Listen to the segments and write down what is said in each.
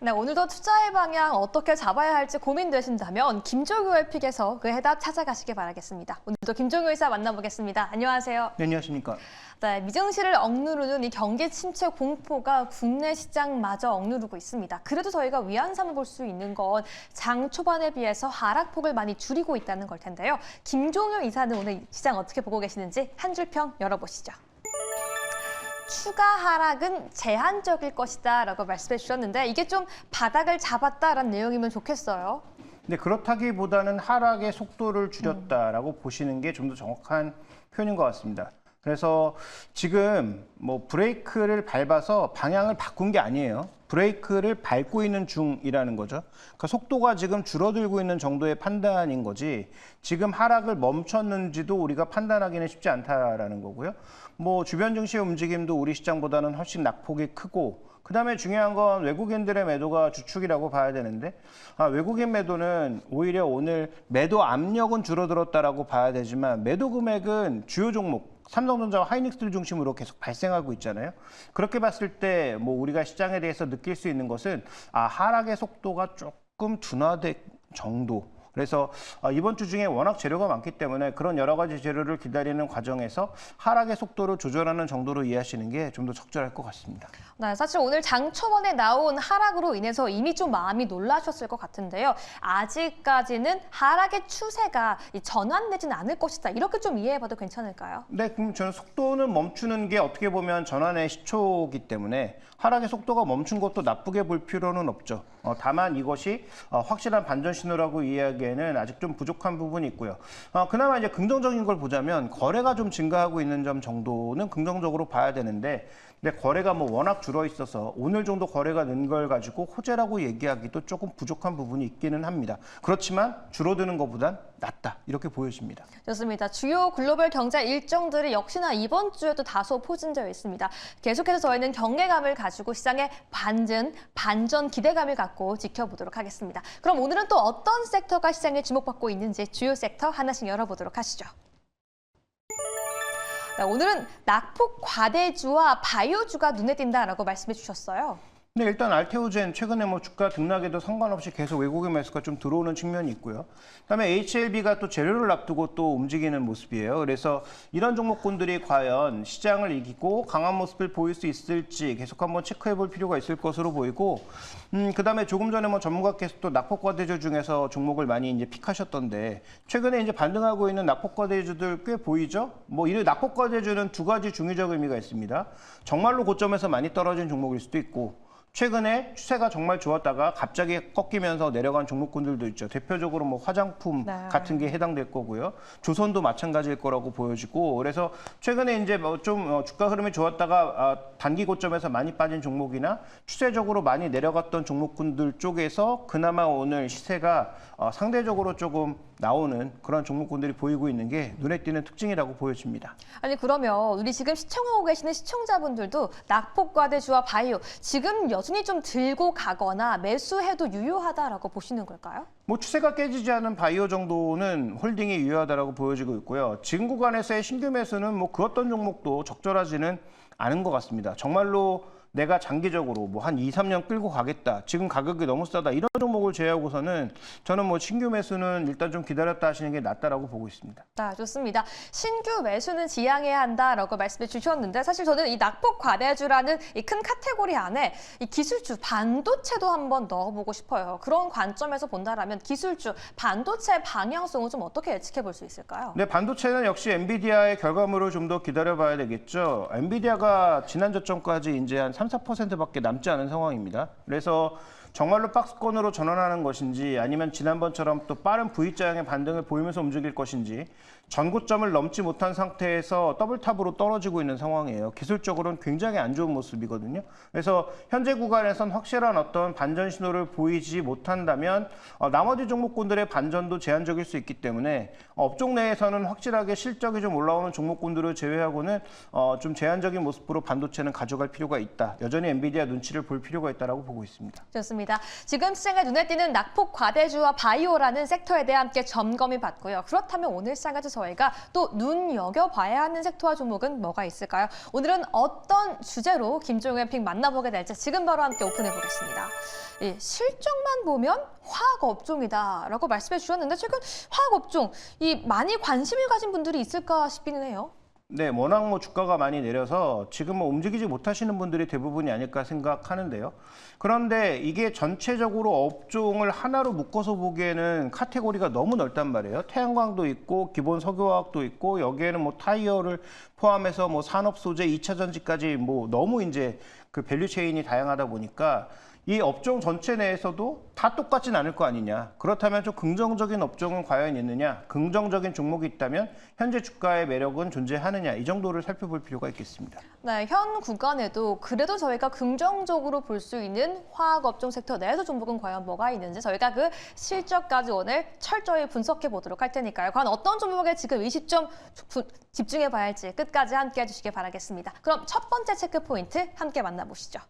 네, 오늘도 투자의 방향 어떻게 잡아야 할지 고민되신다면 김종효의 픽에서 그 해답 찾아가시길 바라겠습니다. 오늘도 김종효 의사 만나보겠습니다. 안녕하세요. 네, 안녕하십니까. 네, 미증시를 억누르는 이 경기 침체 공포가 국내 시장마저 억누르고 있습니다. 그래도 저희가 위안 삼아 볼 수 있는 건 장 초반에 비해서 하락폭을 많이 줄이고 있다는 걸 텐데요. 김종효 이사는 오늘 시장 어떻게 보고 계시는지 한 줄 평 열어보시죠. 추가 하락은 제한적일 것이다 라고 말씀해 주셨는데 이게 좀 바닥을 잡았다라는 내용이면 좋겠어요. 네, 그렇다기보다는 하락의 속도를 줄였다라고 보시는 게 좀 더 정확한 표현인 것 같습니다. 그래서 지금 뭐 브레이크를 밟아서 방향을 바꾼 게 아니에요. 브레이크를 밟고 있는 중이라는 거죠. 그러니까 속도가 지금 줄어들고 있는 정도의 판단인 거지 지금 하락을 멈췄는지도 우리가 판단하기는 쉽지 않다라는 거고요. 뭐 주변 증시의 움직임도 우리 시장보다는 훨씬 낙폭이 크고 그다음에 중요한 건 외국인들의 매도가 주축이라고 봐야 되는데 외국인 매도는 오히려 오늘 매도 압력은 줄어들었다라고 봐야 되지만 매도 금액은 주요 종목 삼성전자와 하이닉스를 중심으로 계속 발생하고 있잖아요. 그렇게 봤을 때 뭐 우리가 시장에 대해서 느낄 수 있는 것은 하락의 속도가 조금 둔화된 정도. 그래서 이번 주 중에 워낙 재료가 많기 때문에 그런 여러 가지 재료를 기다리는 과정에서 하락의 속도를 조절하는 정도로 이해하시는 게 좀 더 적절할 것 같습니다. 네, 사실 오늘 장 초반에 나온 하락으로 인해서 이미 좀 마음이 놀라셨을 것 같은데요. 아직까지는 하락의 추세가 전환되지는 않을 것이다. 이렇게 좀 이해해봐도 괜찮을까요? 네, 그럼 저는 속도는 멈추는 게 어떻게 보면 전환의 시초이기 때문에 하락의 속도가 멈춘 것도 나쁘게 볼 필요는 없죠. 다만 이것이 확실한 반전 신호라고 이해하기에는 아직 좀 부족한 부분이 있고요. 그나마 이제 긍정적인 걸 보자면 거래가 좀 증가하고 있는 점 정도는 긍정적으로 봐야 되는데 근데 거래가 뭐 워낙 줄어 있어서 오늘 정도 거래가 는 걸 가지고 호재라고 얘기하기도 조금 부족한 부분이 있기는 합니다. 그렇지만 줄어드는 것보단 낫다 이렇게 보여집니다. 좋습니다. 주요 글로벌 경제 일정들이 역시나 이번 주에도 다소 포진되어 있습니다. 계속해서 저희는 경계감을 가지고 시장에 반전 기대감을 갖고 지켜보도록 하겠습니다. 그럼 오늘은 또 어떤 섹터가 시장에 주목받고 있는지 주요 섹터 하나씩 열어보도록 하시죠. 네, 오늘은 낙폭 과대주와 바이오주가 눈에 띈다라고 말씀해 주셨어요. 네, 일단 알테오젠 최근에 뭐 주가 등락에도 상관없이 계속 외국인 매수가 좀 들어오는 측면이 있고요. 그다음에 HLB가 또 재료를 앞두고 또 움직이는 모습이에요. 그래서 이런 종목군들이 과연 시장을 이기고 강한 모습을 보일 수 있을지 계속 한번 체크해 볼 필요가 있을 것으로 보이고 그다음에 조금 전에 뭐 전문가께서 또 낙폭과대주 중에서 종목을 많이 이제 픽하셨던데 최근에 이제 반등하고 있는 낙폭과대주들 꽤 보이죠? 뭐 이 낙폭과대주는 두 가지 중의적 의미가 있습니다. 정말로 고점에서 많이 떨어진 종목일 수도 있고 최근에 추세가 정말 좋았다가 갑자기 꺾이면서 내려간 종목군들도 있죠. 대표적으로 뭐 화장품 같은 게 해당될 거고요. 조선도 마찬가지일 거라고 보여지고 그래서 최근에 이제 뭐 좀 주가 흐름이 좋았다가 단기 고점에서 많이 빠진 종목이나 추세적으로 많이 내려갔던 종목군들 쪽에서 그나마 오늘 시세가 상대적으로 조금 나오는 그런 종목군들이 보이고 있는 게 눈에 띄는 특징이라고 보여집니다. 아니 그러면 우리 지금 시청하고 계시는 시청자분들도 낙폭과대주와 바이오 지금 여전히 좀 들고 가거나 매수해도 유효하다라고 보시는 걸까요? 뭐 추세가 깨지지 않은 바이오 정도는 홀딩이 유효하다라고 보여지고 있고요. 지금 구간에서의 신규 매수는 뭐 그 어떤 종목도 적절하지는 않은 것 같습니다. 정말로 내가 장기적으로 뭐 한 2, 3년 끌고 가겠다. 지금 가격이 너무 싸다. 이런 종목을 제외하고서는 저는 뭐 신규 매수는 일단 좀 기다렸다 하시는 게 낫다라고 보고 있습니다. 좋습니다. 신규 매수는 지양해야 한다라고 말씀해 주셨는데 사실 저는 이 낙폭 과대주라는 이 큰 카테고리 안에 이 기술주, 반도체도 한번 넣어보고 싶어요. 그런 관점에서 본다라면 기술주, 반도체 방향성을 좀 어떻게 예측해 볼 수 있을까요? 네, 반도체는 역시 엔비디아의 결과물을 좀 더 기다려봐야 되겠죠. 엔비디아가 지난 저점까지 이제 한 3~4%밖에 남지 않은 상황입니다. 그래서 정말로 박스권으로 전환하는 것인지 아니면 지난번처럼 또 빠른 V자형의 반등을 보이면서 움직일 것인지 전고점을 넘지 못한 상태에서 더블탑으로 떨어지고 있는 상황이에요. 기술적으로는 굉장히 안 좋은 모습이거든요. 그래서 현재 구간에선 확실한 어떤 반전 신호를 보이지 못한다면 나머지 종목군들의 반전도 제한적일 수 있기 때문에 업종 내에서는 확실하게 실적이 좀 올라오는 종목군들을 제외하고는 좀 제한적인 모습으로 반도체는 가져갈 필요가 있다. 여전히 엔비디아 눈치를 볼 필요가 있다고 보고 있습니다. 좋습니다. 지금 시장에 눈에 띄는 낙폭 과대주와 바이오라는 섹터에 대해 함께 점검해 봤고요. 그렇다면 오늘 시장에서 저희가 또 눈여겨봐야 하는 섹터와 종목은 뭐가 있을까요? 오늘은 어떤 주제로 김종현 픽 만나보게 될지 지금 바로 함께 오픈해 보겠습니다. 예, 실적만 보면 화학업종이다라고 말씀해 주셨는데 최근 화학업종 많이 관심을 가진 분들이 있을까 싶기는 해요. 네, 워낙 주가가 많이 내려서 지금 움직이지 못하시는 분들이 대부분이 아닐까 생각하는데요. 그런데 이게 전체적으로 업종을 하나로 묶어서 보기에는 카테고리가 너무 넓단 말이에요. 태양광도 있고 기본 석유화학도 있고 여기에는 타이어를 포함해서 산업 소재, 2차 전지까지 너무 이제 그 밸류 체인이 다양하다 보니까 이 업종 전체 내에서도 다 똑같진 않을 거 아니냐. 그렇다면 좀 긍정적인 업종은 과연 있느냐. 긍정적인 종목이 있다면 현재 주가의 매력은 존재하느냐. 이 정도를 살펴볼 필요가 있겠습니다. 네, 현 구간에도 그래도 저희가 긍정적으로 볼 수 있는 화학업종 섹터 내에서 종목은 과연 뭐가 있는지 저희가 그 실적까지 오늘 철저히 분석해 보도록 할 테니까요. 과연 어떤 종목에 지금 이 시점 집중해 봐야 할지 끝까지 함께 해주시기 바라겠습니다. 그럼 첫 번째 체크 포인트 함께 만나보시죠.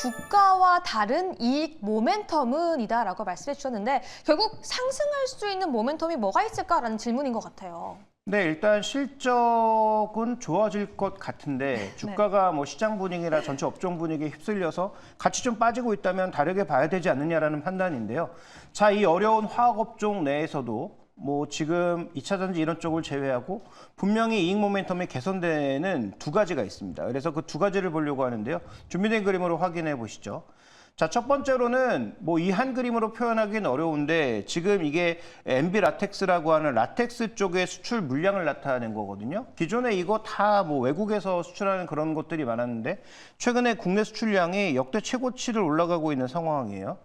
주가와 다른 이익 모멘텀은 이다라고 말씀해 주셨는데 결국 상승할 수 있는 모멘텀이 뭐가 있을까라는 질문인 것 같아요. 네, 일단 실적은 좋아질 것 같은데 주가가 시장 분위기나 전체 업종 분위기에 휩쓸려서 같이 좀 빠지고 있다면 다르게 봐야 되지 않느냐라는 판단인데요. 자, 이 어려운 화학업종 내에서도 지금 2차 전지 이런 쪽을 제외하고 분명히 이익 모멘텀이 개선되는 두 가지가 있습니다. 그래서 그 두 가지를 보려고 하는데요. 준비된 그림으로 확인해 보시죠. 자, 첫 번째로는 이 한 그림으로 표현하기는 어려운데 지금 이게 MB 라텍스라고 하는 라텍스 쪽의 수출 물량을 나타낸 거거든요. 기존에 이거 다 외국에서 수출하는 그런 것들이 많았는데 최근에 국내 수출량이 역대 최고치를 올라가고 있는 상황이에요.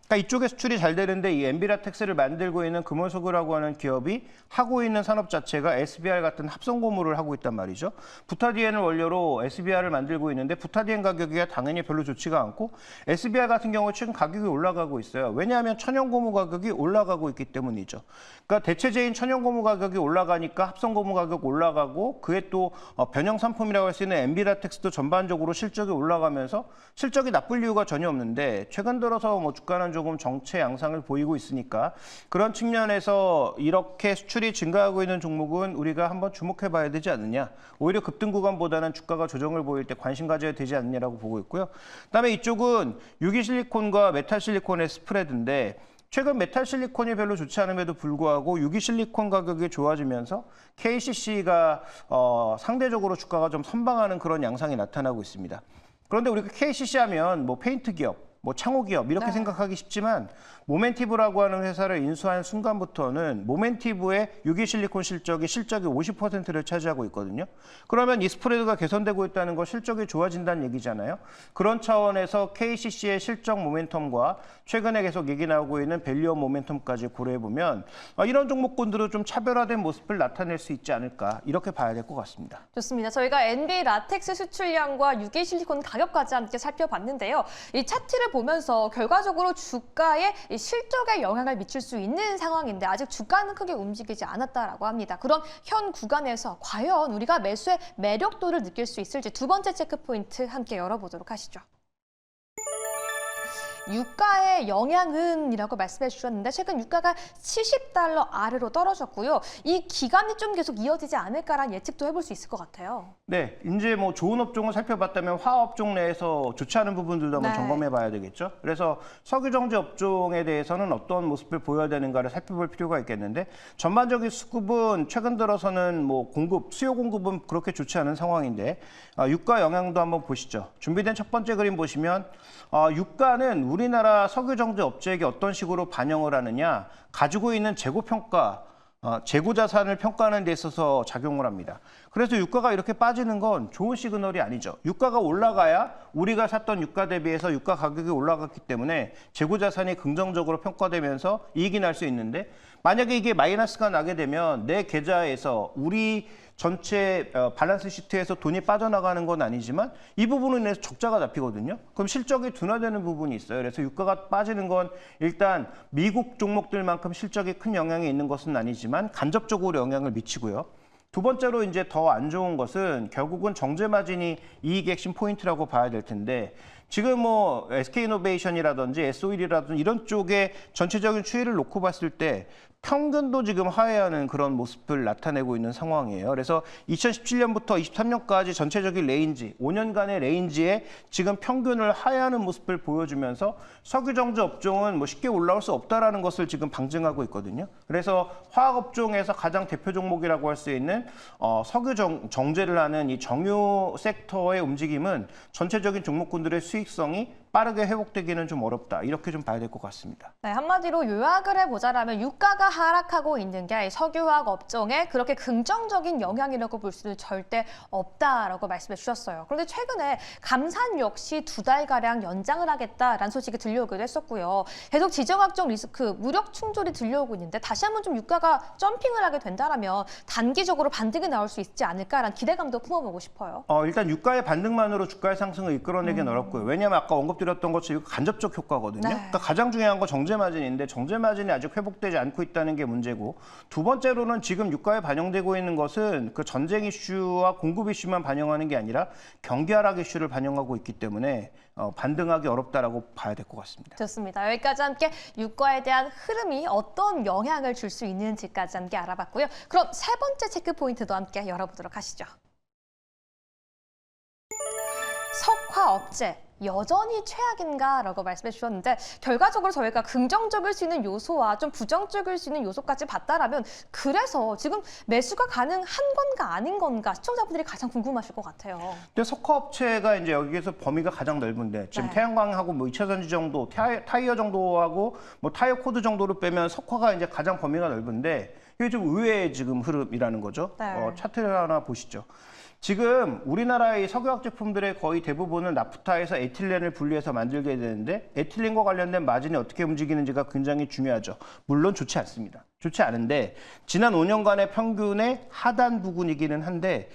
그러니까 이쪽에 수출이 잘 되는데 이 엔비라텍스를 만들고 있는 금호석유라고 하는 기업이 하고 있는 산업 자체가 SBR 같은 합성 고무를 하고 있단 말이죠. 부타디엔을 원료로 SBR을 만들고 있는데 부타디엔 가격이 당연히 별로 좋지가 않고 SBR 같은 경우 최근 가격이 올라가고 있어요. 왜냐하면 천연 고무 가격이 올라가고 있기 때문이죠. 그러니까 대체제인 천연 고무 가격이 올라가니까 합성 고무 가격 올라가고 그에 또 변형 상품이라고 할 수 있는 엔비라텍스도 전반적으로 실적이 올라가면서 실적이 나쁠 이유가 전혀 없는데 최근 들어서 주가는 조금 정체 양상을 보이고 있으니까 그런 측면에서 이렇게 수출이 증가하고 있는 종목은 우리가 한번 주목해 봐야 되지 않느냐. 오히려 급등 구간보다는 주가가 조정을 보일 때 관심 가져야 되지 않느냐라고 보고 있고요. 그다음에 이쪽은 유기실리콘과 메탈실리콘의 스프레드인데 최근 메탈실리콘이 별로 좋지 않음에도 불구하고 유기실리콘 가격이 좋아지면서 KCC가 상대적으로 주가가 좀 선방하는 그런 양상이 나타나고 있습니다. 그런데 우리가 KCC 하면 페인트 기업, 창호 기업 이렇게 생각하기 쉽지만 모멘티브라고 하는 회사를 인수한 순간부터는 모멘티브의 유기실리콘 실적이 50%를 차지하고 있거든요. 그러면 이 스프레드가 개선되고 있다는 건 실적이 좋아진다는 얘기잖아요. 그런 차원에서 KCC의 실적 모멘텀과 최근에 계속 얘기 나오고 있는 밸류업 모멘텀까지 고려해보면 이런 종목군들은 좀 차별화된 모습을 나타낼 수 있지 않을까 이렇게 봐야 될 것 같습니다. 좋습니다. 저희가 NB 라텍스 수출량과 유기실리콘 가격까지 함께 살펴봤는데요. 이 차트를 보면서 결과적으로 주가에 실적에 영향을 미칠 수 있는 상황인데 아직 주가는 크게 움직이지 않았다라고 합니다. 그럼 현 구간에서 과연 우리가 매수의 매력도를 느낄 수 있을지 두 번째 체크 포인트 함께 열어보도록 하시죠. 유가의 영향은 이라고 말씀해 주셨는데 최근 유가가 $70 아래로 떨어졌고요. 이 기간이 좀 계속 이어지지 않을까라는 예측도 해볼 수 있을 것 같아요. 네, 이제 좋은 업종을 살펴봤다면 화업종 내에서 좋지 않은 부분들도 한번 점검해 봐야 되겠죠. 그래서 석유정제 업종에 대해서는 어떤 모습을 보여야 되는가를 살펴볼 필요가 있겠는데 전반적인 수급은 최근 들어서는 수요 공급은 그렇게 좋지 않은 상황인데 유가 영향도 한번 보시죠. 준비된 첫 번째 그림 보시면 유가는 우리나라 석유정제 업체에게 어떤 식으로 반영을 하느냐, 가지고 있는 재고평가, 재고 자산을 평가하는 데 있어서 작용을 합니다. 그래서 유가가 이렇게 빠지는 건 좋은 시그널이 아니죠. 유가가 올라가야 우리가 샀던 유가 대비해서 유가 가격이 올라갔기 때문에 재고 자산이 긍정적으로 평가되면서 이익이 날 수 있는데 만약에 이게 마이너스가 나게 되면 내 계좌에서 우리 전체 밸런스 시트에서 돈이 빠져나가는 건 아니지만 이 부분으로 인해서 적자가 잡히거든요. 그럼 실적이 둔화되는 부분이 있어요. 그래서 유가가 빠지는 건 일단 미국 종목들만큼 실적이 큰 영향이 있는 것은 아니지만 간접적으로 영향을 미치고요. 두 번째로 이제 더 안 좋은 것은 결국은 정제 마진이 이익의 핵심 포인트라고 봐야 될 텐데 지금 SK이노베이션이라든지 SO일이라든지 이런 쪽에 전체적인 추이를 놓고 봤을 때 평균도 지금 하회하는 그런 모습을 나타내고 있는 상황이에요. 그래서 2017년부터 23년까지 전체적인 레인지, 5년간의 레인지에 지금 평균을 하회하는 모습을 보여주면서 석유정제 업종은 뭐 쉽게 올라올 수 없다라는 것을 지금 방증하고 있거든요. 그래서 화학업종에서 가장 대표 종목이라고 할 수 있는 석유 정제를 하는 이 정유 섹터의 움직임은 전체적인 종목군들의 수익성이 빠르게 회복되기는 좀 어렵다. 이렇게 좀 봐야 될 것 같습니다. 네, 한마디로 요약을 해보자라면 유가가 하락하고 있는 게 석유화학 업종에 그렇게 긍정적인 영향이라고 볼 수는 절대 없다라고 말씀해 주셨어요. 그런데 최근에 감산 역시 2달가량 연장을 하겠다라는 소식이 들려오기도 했었고요. 계속 지정학적 리스크, 무력 충돌이 들려오고 있는데 다시 한번 좀 유가가 점핑을 하게 된다면 단기적으로 반등이 나올 수 있지 않을까라는 기대감도 품어보고 싶어요. 일단 유가의 반등만으로 주가의 상승을 이끌어내기는 어렵고요. 왜냐하면 아까 언급드렸던 것처럼 간접적 효과거든요. 네. 그러니까 가장 중요한 건 정제 마진인데 정제 마진이 아직 회복되지 않고 있다는 게 문제고, 두 번째로는 지금 유가에 반영되고 있는 것은 그 전쟁 이슈와 공급 이슈만 반영하는 게 아니라 경기 하락 이슈를 반영하고 있기 때문에 반등하기 어렵다라고 봐야 될 것 같습니다. 좋습니다. 여기까지 함께 유가에 대한 흐름이 어떤 영향을 줄 수 있는지까지 함께 알아봤고요. 그럼 세 번째 체크 포인트도 함께 열어보도록 하시죠. 석화업체 여전히 최악인가라고 말씀해 주셨는데 결과적으로 저희가 긍정적일 수 있는 요소와 좀 부정적일 수 있는 요소까지 봤다라면 그래서 지금 매수가 가능한 건가 아닌 건가 시청자분들이 가장 궁금하실 것 같아요. 근데 석화업체가 이제 여기에서 범위가 가장 넓은데 지금 네. 태양광하고 뭐 2차 전지 정도, 타이어 정도하고 뭐 타이어 코드 정도를 빼면 석화가 이제 가장 범위가 넓은데 이게 좀 의외의 지금 흐름이라는 거죠. 네. 차트를 하나 보시죠. 지금 우리나라의 석유화학 제품들의 거의 대부분은 나프타에서 에틸렌을 분리해서 만들게 되는데 에틸렌과 관련된 마진이 어떻게 움직이는지가 굉장히 중요하죠. 물론 좋지 않습니다. 좋지 않은데 지난 5년간의 평균의 하단 부근이기는 한데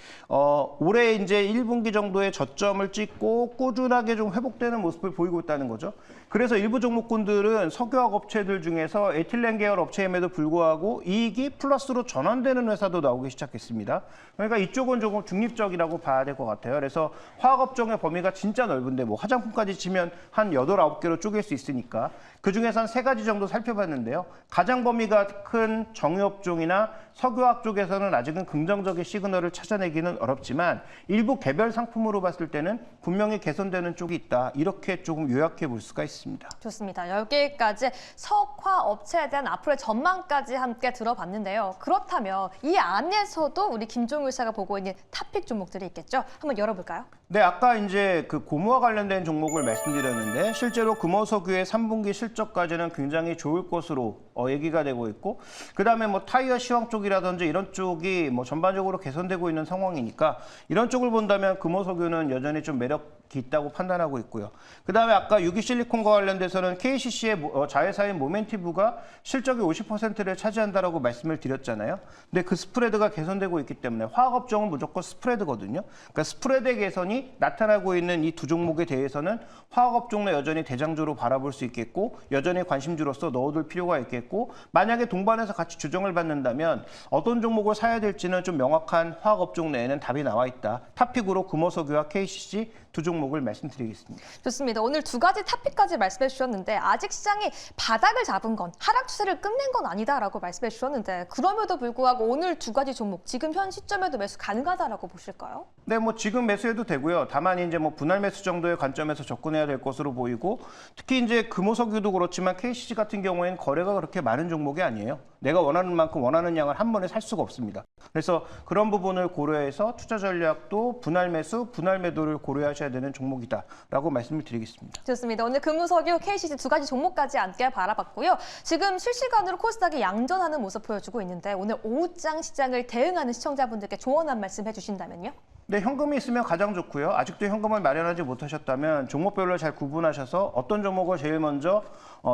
올해 이제 1분기 정도의 저점을 찍고 꾸준하게 좀 회복되는 모습을 보이고 있다는 거죠. 그래서 일부 종목군들은 석유화학 업체들 중에서 에틸렌 계열 업체임에도 불구하고 이익이 플러스로 전환되는 회사도 나오기 시작했습니다. 그러니까 이쪽은 조금 중립적이라고 봐야 될 것 같아요. 그래서 화학업종의 범위가 진짜 넓은데 뭐 화장품까지 치면 한 8, 9개로 쪼갤 수 있으니까 그중에서 한 3가지 정도 살펴봤는데요. 가장 범위가 큰 정유업종이나 석유화학 쪽에서는 아직은 긍정적인 시그널을 찾아내기는 어렵지만 일부 개별 상품으로 봤을 때는 분명히 개선되는 쪽이 있다. 이렇게 조금 요약해 볼 수가 있습니다. 좋습니다. 여기까지 석화업체에 대한 앞으로의 전망까지 함께 들어봤는데요. 그렇다면 이 안에서도 우리 김종우 의사가 보고 있는 탑픽 종목들이 있겠죠? 한번 열어볼까요? 네, 아까 이제 그 고무와 관련된 종목을 말씀드렸는데 실제로 금호석유의 3분기 실적까지는 굉장히 좋을 것으로 얘기가 되고 있고 그다음에 뭐 타이어 시황 쪽이라든지 이런 쪽이 뭐 전반적으로 개선되고 있는 상황이니까 이런 쪽을 본다면 금호석유는 여전히 좀 매력이 있다고 판단하고 있고요. 그다음에 아까 유기실리콘과 관련돼서는 KCC의 자회사인 모멘티브가 실적의 50%를 차지한다라고 말씀을 드렸잖아요. 근데 그 스프레드가 개선되고 있기 때문에 화학업종은 무조건 스프레드거든요. 그러니까 스프레드 개선이 나타나고 있는 이 두 종목에 대해서는 화학업종을 여전히 대장주로 바라볼 수 있겠고 여전히 관심주로서 넣어둘 필요가 있겠고 만약에 동반해서 같이 조정을 받는다면 어떤 종목을 사야 될지는 좀 명확한 화학업종 내에는 답이 나와 있다. 탑픽으로 금호석유와 KCC 두 종목을 말씀드리겠습니다. 좋습니다. 오늘 두 가지 탑픽까지 말씀해 주셨는데 아직 시장이 바닥을 잡은 건 하락 추세를 끝낸 건 아니다라고 말씀해 주셨는데 그럼에도 불구하고 오늘 두 가지 종목 지금 현 시점에도 매수 가능하다라고 보실까요? 네, 뭐 지금 매수해도 되고요. 다만 이제 뭐 분할 매수 정도의 관점에서 접근해야 될 것으로 보이고 특히 이제 금호석유도 그렇지만 KCC 같은 경우에는 거래가 그렇게 많은 종목이 아니에요. 내가 원하는 만큼 원하는 양을 한 번에 살 수가 없습니다. 그래서 그런 부분을 고려해서 투자 전략도 분할 매수, 분할 매도를 고려하셔야 되는 종목이다라고 말씀을 드리겠습니다. 좋습니다. 오늘 금호석유, KCC 두 가지 종목까지 함께 바라봤고요. 지금 실시간으로 코스닥이 양전하는 모습 보여주고 있는데 오늘 오후장 시장을 대응하는 시청자분들께 조언 한 말씀 해주신다면요? 네, 현금이 있으면 가장 좋고요. 아직도 현금을 마련하지 못하셨다면 종목별로 잘 구분하셔서 어떤 종목을 제일 먼저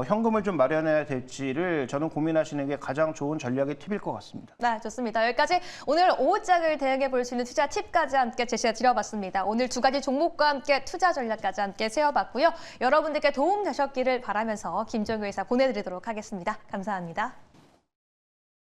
현금을 좀 마련해야 될지를 저는 고민하시는 게 가장 좋은 전략의 팁일 것 같습니다. 네, 좋습니다. 여기까지 오늘 오후장을 대응해 볼 수 있는 투자 팁까지 함께 제시해 드려봤습니다. 오늘 두 가지 종목과 함께 투자 전략까지 함께 세워봤고요. 여러분들께 도움 되셨기를 바라면서 김종우 의사 보내드리도록 하겠습니다. 감사합니다.